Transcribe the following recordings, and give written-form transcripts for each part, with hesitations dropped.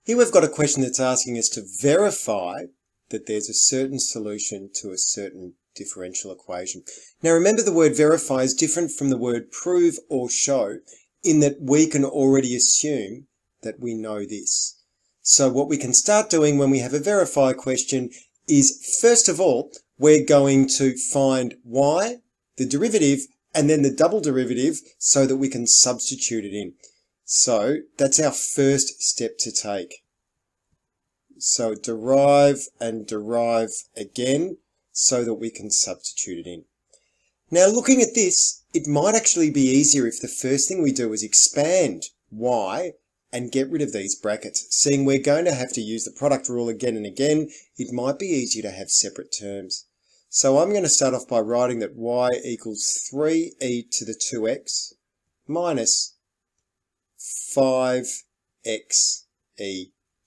Here we've got a question that's asking us to verify that there's a certain solution to a certain differential equation. Now remember, the word verify is different from the word prove or show in that we can already assume that we know this. So what we can start doing when we have a verify question is, first of all, we're going to find y, the derivative, and then the double derivative so that we can substitute it in. So that's our first step to take. So derive and derive again so that we can substitute it in. Now looking at this, it might actually be easier if the first thing we do is expand y and get rid of these brackets. Seeing we're going to have to use the product rule again and again, it might be easier to have separate terms. So I'm going to start off by writing that y equals 3e to the 2x minus 5xe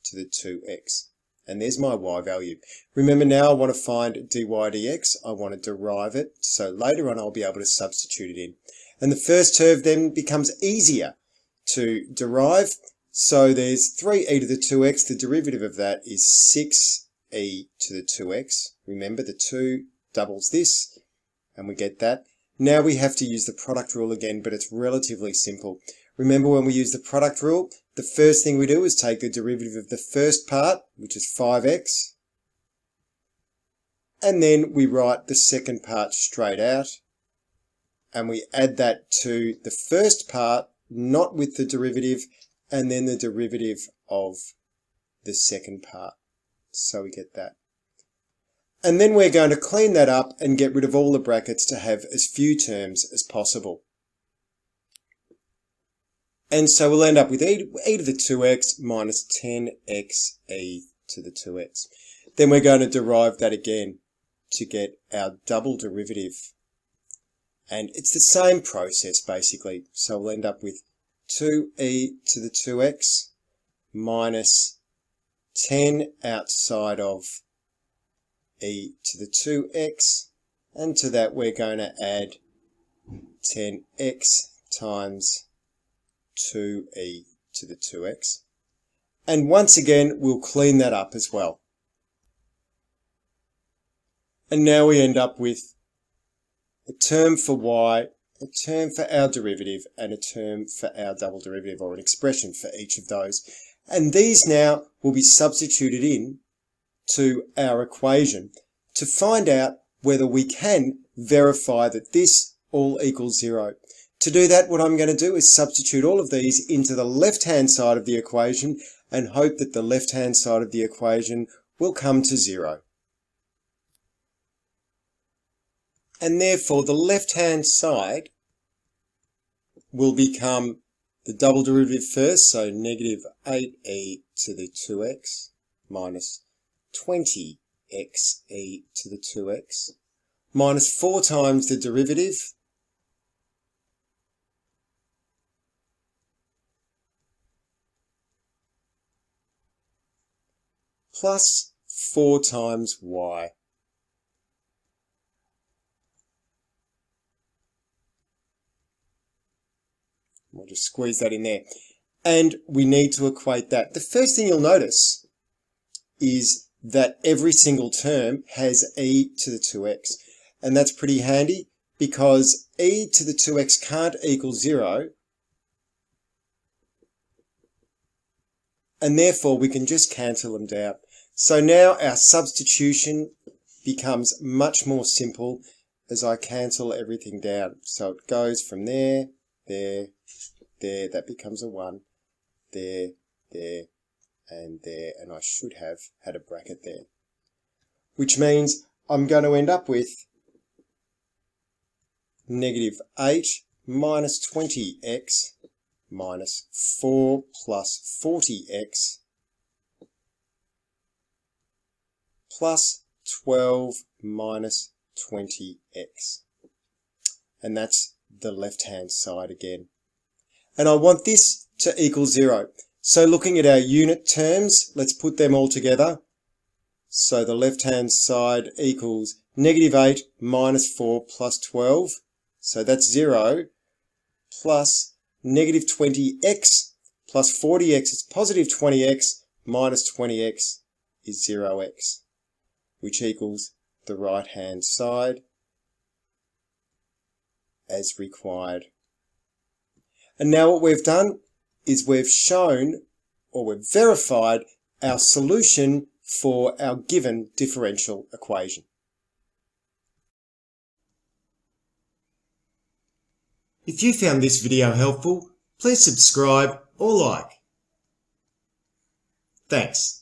to the 2x. And there's my y value. Remember, now I want to find dy dx. I want to derive it, so later on I'll be able to substitute it in. And the first term then becomes easier to derive. So there's 3e to the 2x. The derivative of that is 6e to the 2x. Remember, the 2 doubles this, and we get that. Now we have to use the product rule again, but it's relatively simple. Remember, when we use the product rule, the first thing we do is take the derivative of the first part, which is 5x, and then we write the second part straight out, and we add that to the first part, not with the derivative, and then the derivative of the second part. So we get that. And then we're going to clean that up and get rid of all the brackets to have as few terms as possible. And so we'll end up with e to the 2x minus 10xe to the 2x. Then we're going to derive that again to get our double derivative. And it's the same process basically. So we'll end up with 2e to the 2x minus 10 outside of e to the 2x. And to that we're going to add 10x times 2e to the 2x. And once again, we'll clean that up as well. And now we end up with a term for y, a term for our derivative, and a term for our double derivative, or an expression for each of those. And these now will be substituted in to our equation to find out whether we can verify that this all equals 0. To do that, what I'm going to do is substitute all of these into the left-hand side of the equation and hope that the left-hand side of the equation will come to 0. And therefore, the left-hand side will become the double derivative first, so negative 8e to the 2x minus 20xe to the 2x minus 4 times the derivative, plus 4 times y. We'll just squeeze that in there. And we need to equate that. The first thing you'll notice is that every single term has e to the 2x. And that's pretty handy because e to the 2x can't equal 0. And therefore we can just cancel them down. So now our substitution becomes much more simple as I cancel everything down. So it goes from there, there, there, that becomes a 1, there, there, and there, and I should have had a bracket there. Which means I'm going to end up with negative 8 minus 20x minus 4 plus 40x plus 12 minus 20x. And that's the left-hand side again. And I want this to equal 0. So looking at our unit terms, let's put them all together. So the left-hand side equals negative 8 minus 4 plus 12. So that's 0 plus negative 20x plus 40x is positive 20x minus 20x is 0x, which equals the right-hand side as required. And now what we've done is we've shown, or we've verified, our solution for our given differential equation. If you found this video helpful, please subscribe or like. Thanks.